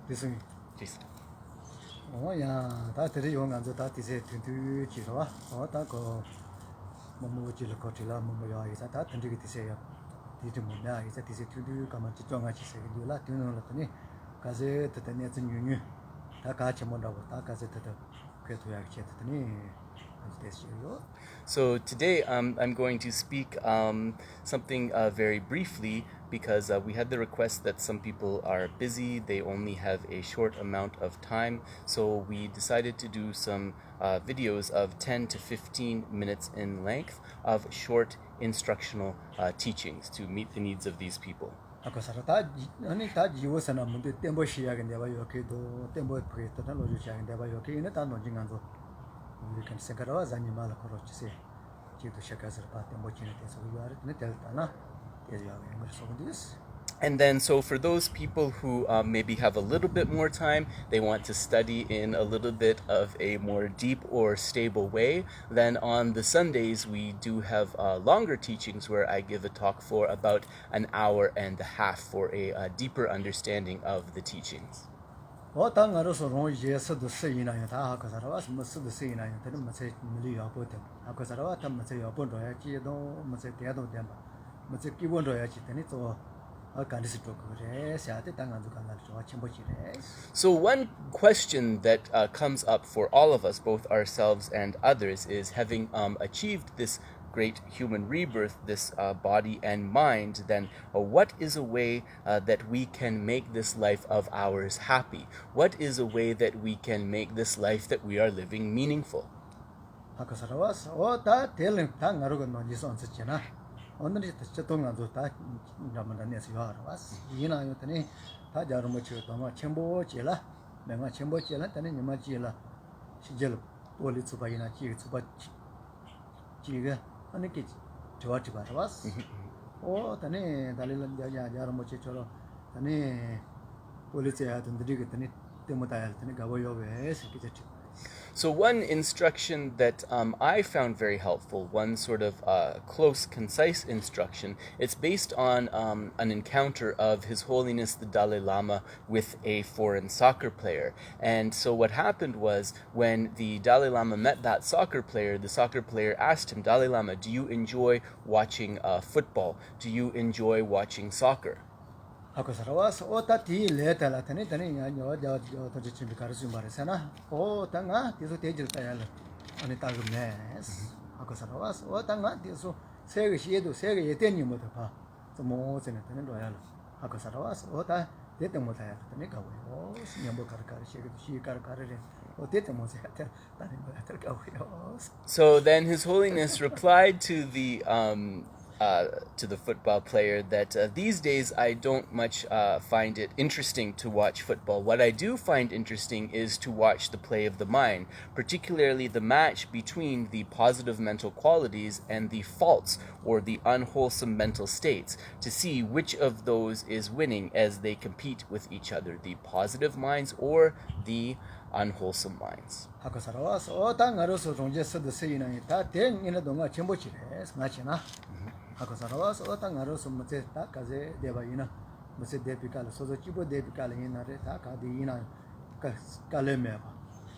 Listen. Please. Oh yeah, that is young and that is a 20 Chira, or that go Momo Chilocotilla, Momoya is at that and to say, Titumuna is that is a to do come to Jonga Chise, do Latino Latini, Kaze, Tatanets and Union, Takachamonda, Takazet, Ketuak Chetani, as this year. So today I'm going to speak something very briefly because we had the request that some people are busy, they only have a short amount of time, so we decided to do some videos of 10 to 15 minutes in length of short instructional teachings to meet the needs of these people. Akosarata, only that you was an amount of tempo shag and never your kid, tempo pre, technology shag and never your kid, and not Jinganzo. You can say Garawas animal approach, say, to Shakas about the opportunities. So you are in the Deltana, you are English of this. And then, so for those people who maybe have a little bit more time, they want to study in a little bit of a more deep or stable way, then on the Sundays we do have longer teachings where I give a talk for about an hour and a half for a deeper understanding of the teachings. Oh, tang also wrong, yes, the say in Akosarawas must the say in Mase Milly about them. Akosarawa, Mase upon Royachi, no Mase Teado Demba, Mase Kibon Royachi, and it's all. So one question that comes up for all of us, both ourselves and others, is having achieved this great human rebirth, this body and mind, then what is a way that we can make this life of ours happy? What is a way that we can make this life that we are living meaningful? 오늘이 저동안도 다 남만다네서 와서 이나 요더니 다 자르모 치도마 첨보지라 내가 첨보지라 때는 니마지라 시절 올리 주바이나 지 주바 지가 아니게 좋아지 봐라스 오 다네 달릴은 자르모 치처럼 다네 올리세야 된들이 때니 때문에 때니 가보요베 스키지. So one instruction that I found very helpful, one sort of close, concise instruction, it's based on an encounter of His Holiness the Dalai Lama with a foreign soccer player. And so what happened was when the Dalai Lama met that soccer player, the soccer player asked him, Dalai Lama, do you enjoy watching football? Do you enjoy watching soccer? Akosarawas otati letala tani yo to chimbi karasu maresana o tanga tiso tejil tayal ani tagumes akosarawas o tanga tiso sege shiedo sege yeteni moto pa to mo sene tani royal akosarawas o ta tete mo tayal tani kawe o nyambo karkar shege shi karkar re o tete mo se tani mo atar kawe. So then His Holiness replied to the football player that these days I don't much find it interesting to watch football. What I do find interesting is to watch the play of the mind, particularly the match between the positive mental qualities and the faults or the unwholesome mental states, to see which of those is winning as they compete with each other, the positive minds or the unwholesome minds. Akosarawas otang aros mate ta kaze debaina mase depikala sozo chibo depikala inare ta kadi ina kaleme ba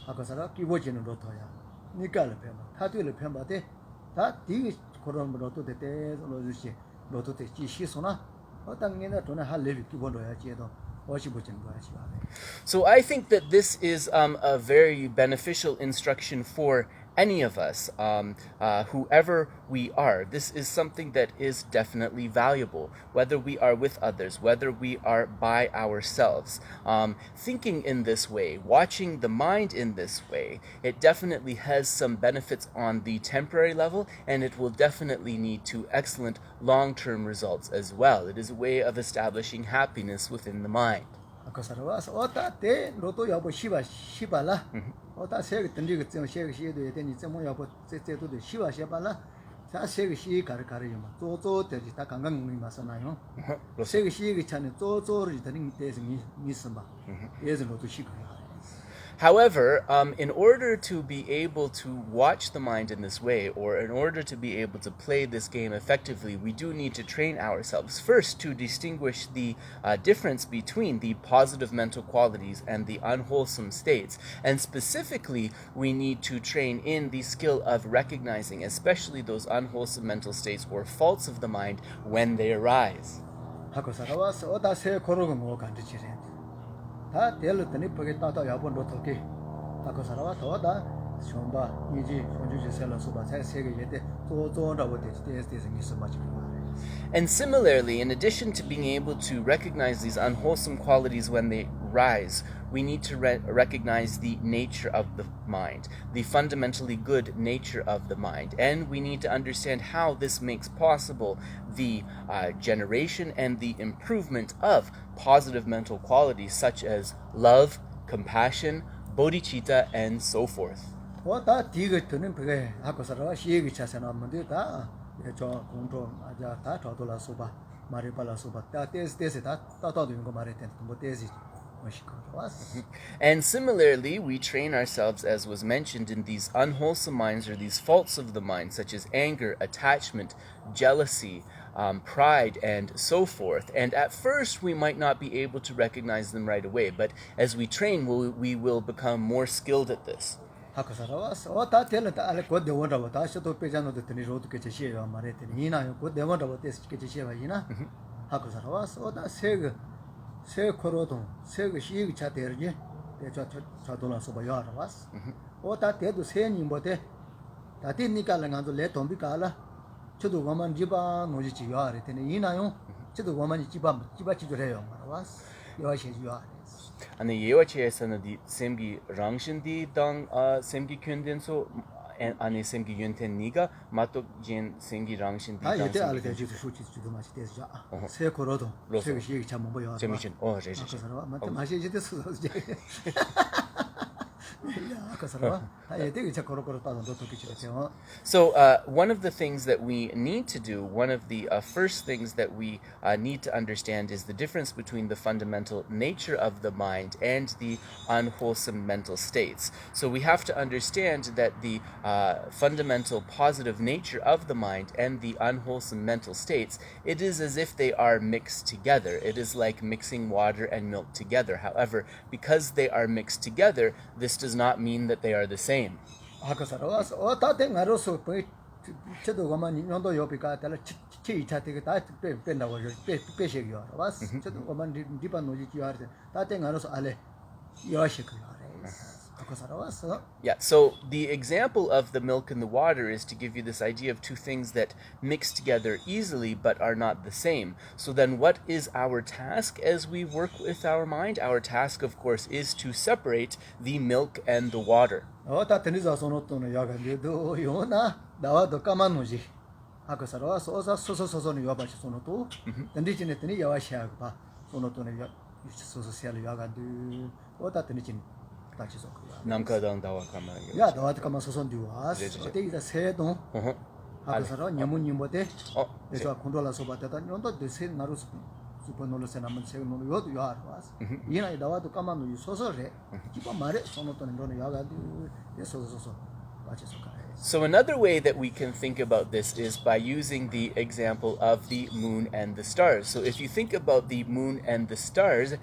akosara kibo jinu rotoya nikale pema ta tule pema de ta di koron roto de te lo jushi roto te chi shi sona otang ina tona halevi kibo roya jedo. So I think that this is a very beneficial instruction for any of us, whoever we are. This is something that is definitely valuable, whether we are with others, whether we are by ourselves. Thinking in this way, watching the mind in this way, it definitely has some benefits on the temporary level, and it will definitely lead to excellent long-term results as well. It is a way of establishing happiness within the mind. Akosarawas ota te roto yabo shiba la ota sege tendri ge zeng sege shi de de ni zemo yabo ze de shiba la sa sege shi kar yoma zo de ta gangang mi ma sa na yo sege shi ge chane zo ri de ni de ni sma ye ze roto shi. However, in order to be able to watch the mind in this way, or in order to be able to play this game effectively, we do need to train ourselves first to distinguish the difference between the positive mental qualities and the unwholesome states. And specifically, we need to train in the skill of recognizing, especially those unwholesome mental states or faults of the mind when they arise. 다 델르더니 버게 따다 야본도 털게 다고사라와 더다 숑바 이지 손주지 셀러소바 세세게 예데 조조라고 데스데스 미스마치. And similarly, in addition to being able to recognize these unwholesome qualities when they rise, we need to recognize the nature of the mind, the fundamentally good nature of the mind. And we need to understand how this makes possible the generation and the improvement of positive mental qualities such as love, compassion, bodhicitta, and so forth. 저 공통 아자 다 저돌아 소바 마리발라 소바 다 데스 다 따따도 이거 말했던 뭐 데스 And similarly, we train ourselves, as was mentioned, in these unwholesome minds or these faults of the mind, such as anger, attachment, jealousy, pride, and so forth. And at first, we might not be able to recognize them right away, but as we train, we will become more skilled at this. 다 텔다 알레 고데 원다고 다 셔도 빼자노도 드니 로드게 제시해요 말했더니 이나요 고데 원다고 데스 제시해봐 이나 하고서라서 다 세그 세코로도 세그 시기 차대르지 대저 저돌아서 봐요 알아봤어 다 대도 세니 뭐데 다 되니까랑도 레 돈비가라 저도 와만 지바 노지지 요아랬더니 이나요 저도 와만 지바 지도래요 알아봤어 요아시죠 And the yewacheesana di semgi rangshin di dang semgi kyunden so and ane semgi yunten niga matok jen semgi rangshin di dang. yete ale de jitu shuchi jitu ma chite ja. Se korodo. Se ge shi cha mo bo yo. Jemishin. Oh, re. Mate ma shi jite su je. So one of the things that we need to do, one of the first things that we need to understand is the difference between the fundamental nature of the mind and the unwholesome mental states. So we have to understand that the fundamental positive nature of the mind and the unwholesome mental states, it is as if they are mixed together. It is like mixing water and milk together. However, because they are mixed together, this does not mean that they are the same. Yeah, so the example of the milk and the water is to give you this idea of two things that mix together easily but are not the same. So then what is our task as we work with our mind? Our task, of course, is to separate the milk and the water. 남카당 다와 카마. 야, 너한테 가만 소선 디와. 어때 이제 세동. 아그서로 녀문님보데. 내가 컨트롤해서 봤다. 녀도 대세 나루 슈퍼놀레세 남은 세노 요도 요아르와스. 이나 나와도 까만 소소래. 기본 말에 소노토는 너는 야가디. 예소소소. 맞지소카. So another way that we can think about this is by using the example of the moon and the stars. So if you think about the moon and the stars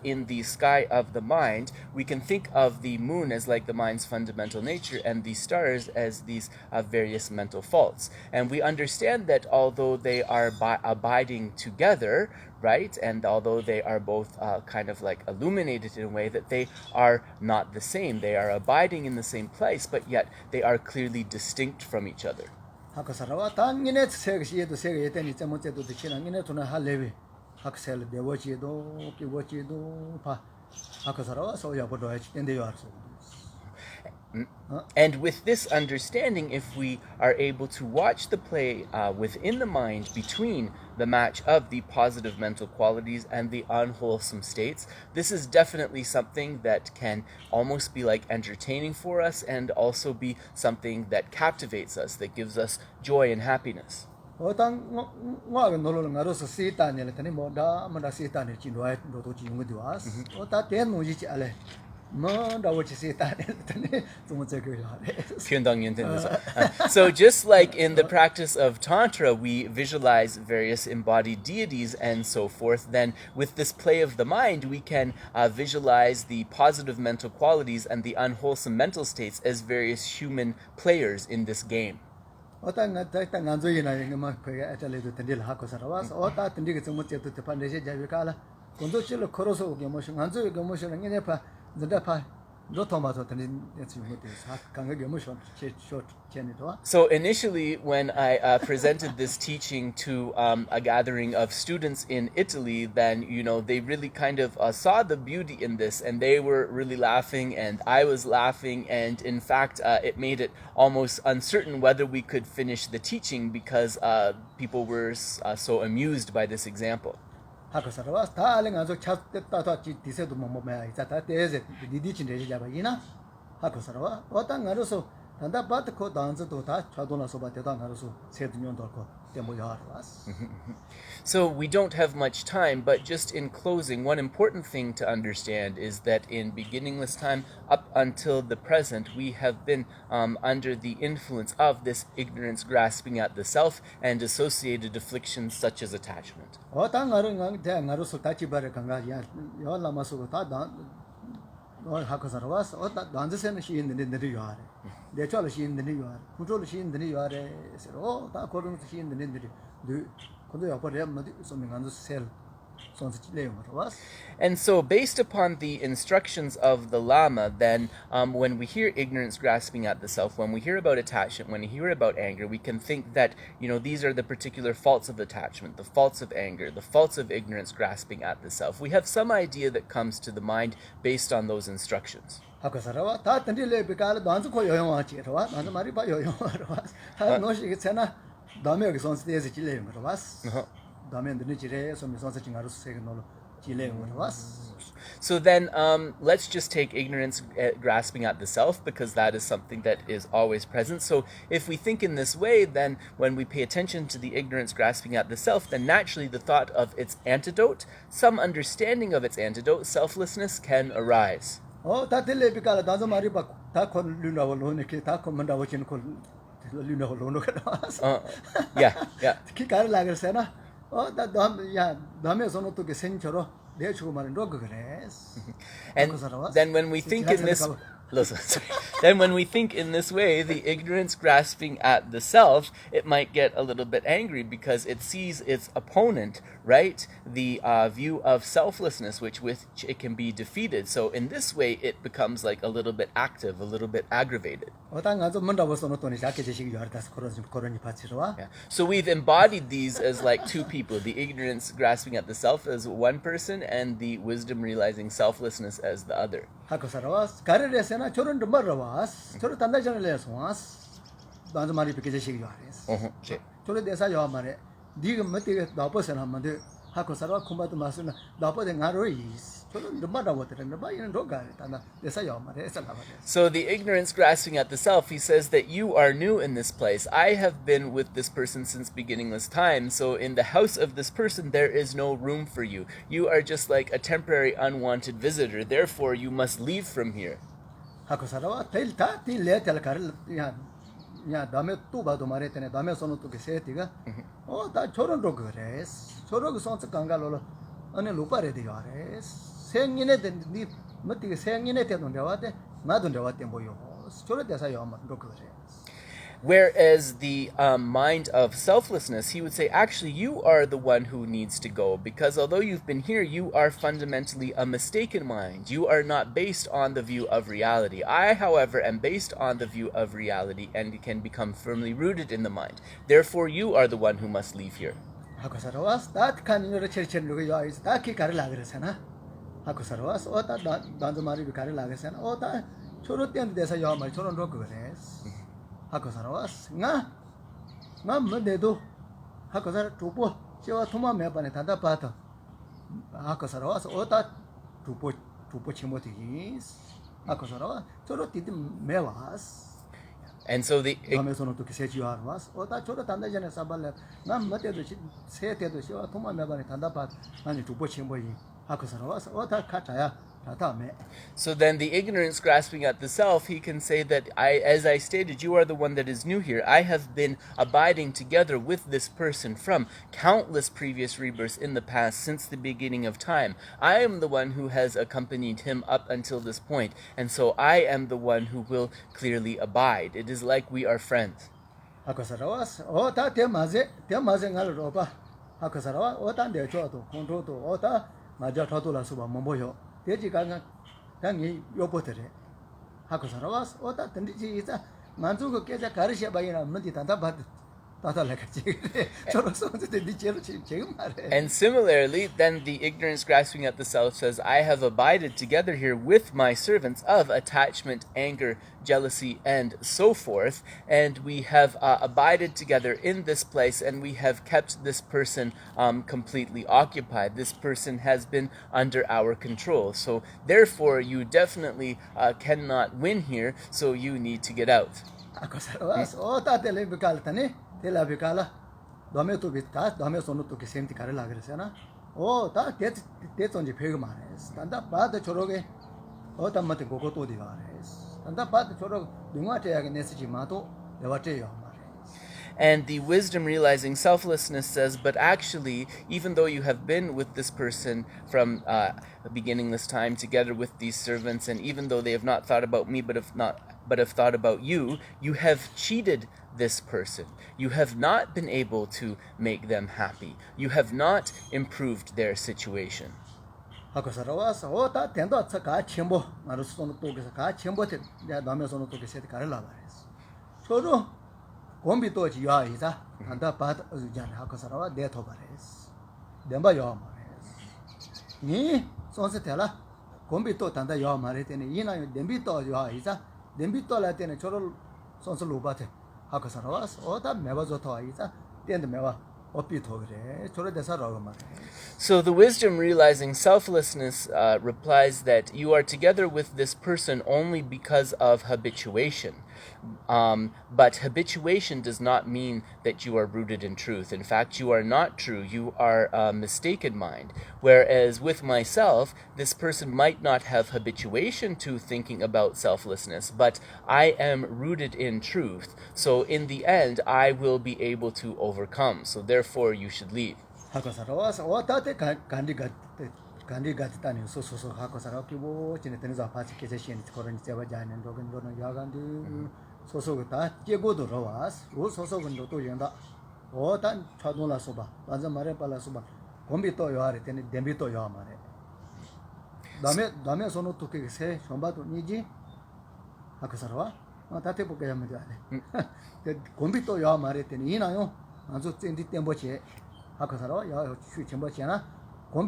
in the sky of the mind, we can think of the moon as like the mind's fundamental nature and the stars as these various mental faults. And we understand that although they are abiding together, right, and although they are both kind of like illuminated in a way, that they are not the same. They are abiding in the same place, but yet they are clearly distinct from each other. And with this understanding, if we are able to watch the play within the mind between the match of the positive mental qualities and the unwholesome states, this is definitely something that can almost be like entertaining for us and also be something that captivates us, that gives us joy and happiness. So just like in the practice of Tantra, we visualize various embodied deities and so forth, then with this play of the mind, we can visualize the positive mental qualities and the unwholesome mental states as various human players in this game. So initially, when I presented this teaching to a gathering of students in Italy, then they really kind of saw the beauty in this, and they were really laughing, and I was laughing, and in fact, it made it almost uncertain whether we could finish the teaching because people were so amused by this example. So we don't have much time, but just in closing, one important thing to understand is that in beginningless time up until the present, we have been under the influence of this ignorance grasping at the self and associated afflictions such as attachment. And so based upon the instructions of the Lama, then when we hear ignorance grasping at the self, when we hear about attachment, when we hear about anger, we can think that these are the particular faults of attachment, the faults of anger, the faults of ignorance grasping at the self. We have some idea that comes to the mind based on those instructions. So then let's just take ignorance grasping at the self, because that is something that is always present. So if we think in this way, then when we pay attention to the ignorance grasping at the self, then naturally the thought of its antidote, some understanding of its antidote, selflessness, can arise. And then when we think in this then when we think in this way, the ignorance grasping at the self, it might get a little bit angry because it sees its opponent, right? The view of selflessness, which it can be defeated. So in this way, it becomes like a little bit active, a little bit aggravated. So we've embodied these as like two people, the ignorance grasping at the self as one person and the wisdom realizing selflessness as the other. So the ignorance grasping at the self, he says that you are new in this place. I have been with this person since beginningless time. So in the house of this person, there is no room for you. You are just like a temporary unwanted visitor. Therefore, you must leave from here. Whereas the mind of selflessness, he would say, actually, you are the one who needs to go, because although you've been here, you are fundamentally a mistaken mind. You are not based on the view of reality. I, however, am based on the view of reality and can become firmly rooted in the mind. Therefore, you are the one who must leave here. And so the 다다 매 So then the ignorance grasping at the self, he can say that as I stated, you are the one that is new here. I have been abiding together with this person from countless previous rebirths in the past since the beginning of time. I am the one who has accompanied him up until this point, and so I am the one who will clearly abide. It is like we are friends. 하고서라와스 오다 대마제 ngal roba 하고서라와 오다 내줘도 공도도 오다 맞아 터도라서 뭐 뭐요 대지 강강 당이 요보더래 하고서라와스 오다 던디지 이자 만족을 깨자 가르셔 봐이나 문디 단다 받 And similarly, then the ignorance grasping at the self says, I have abided together here with my servants of attachment, anger, jealousy, and so forth, and we have abided together in this place, and we have kept this person completely occupied. This person has been under our control. So therefore, you definitely cannot win here, so you need to get out. Tela bikala dome to bita dome sono to kesenti kare lagresena o ta te tonji pegmares tanda bad choroge o tamate gogo to divares tanda bad chorog dungate yag nesiji mato lewate yo. And the wisdom realizing selflessness says, but actually, even though you have been with this person from beginning this time together with these servants, and even though they have not thought about me, but have thought about you, you have cheated this person. You have not been able to make them happy. You have not improved their situation. Gombi toji ya iza anda bad ujan hakosarawa de tobares demba yo mares ni sonse tela gombi to tanda yo mare tene ina dembi to yo iza dembi to la tene choro sonse lubate hakosarawa oda meba zo to iza tende meba opi togre choro desa ro mare. So the wisdom realizing selflessness replies that you are together with this person only because of habituation. But habituation does not mean that you are rooted in truth. In fact, you are not true. You are a mistaken mind. Whereas with myself, this person might not have habituation to thinking about selflessness, but I am rooted in truth. So in the end, I will be able to overcome. So therefore, you should leave. Gandhi Gatani, so Hakosaraki, Chinese Apache Kitchen, Koran Sevajan and Rogan Yagandi, so that Diego do Roas, also to Yanda, or Tan Chadula Soba, Bazamare Palasuba, Combito Yare, Dembito Yamare. Dame sono to say, Shombato Niji, Hakosarawa, Tate Pokayamadi. The Combito Yamare, Tenino, and so in the Temboche, Hakosarawa, Chimbochana. So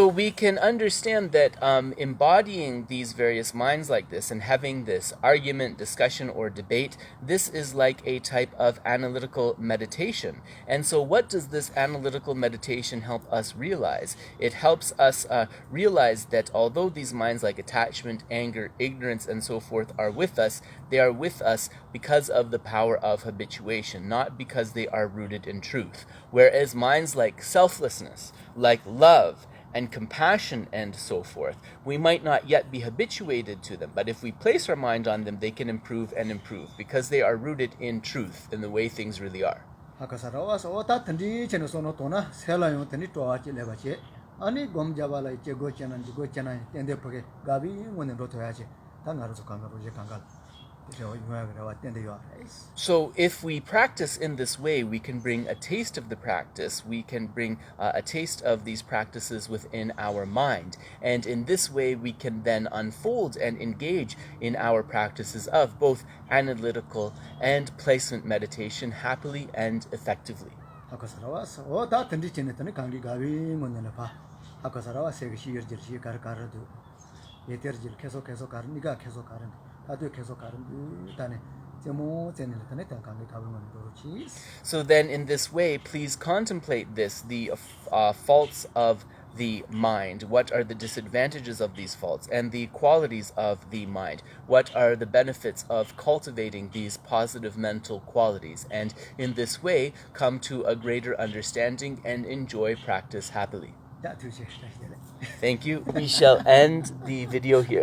we can understand that embodying these various minds like this and having this argument, discussion, or debate, this is like a type of analytical meditation. And so what does this analytical meditation help us realize? It helps us realize that although these minds like attachment, anger, ignorance, and so forth are with us, they are with us because of the power of habituation, not because they are rooted in truth. Whereas minds like selflessness, like love, and compassion and so forth, we might not yet be habituated to them, but if we place our mind on them, they can improve and improve because they are rooted in truth, in the way things really are. So if we practice in this way, we can bring a taste of the practice, we can bring a taste of these practices within our mind, and in this way we can then unfold and engage in our practices of both analytical and placement meditation happily and effectively. So then in this way, please contemplate this, the faults of the mind? What are the disadvantages of these faults and the qualities of the mind? What are the benefits of cultivating these positive mental qualities? And in this way, come to a greater understanding and enjoy practice happily. 자, 두시 시작해. Thank you. We shall end the video here.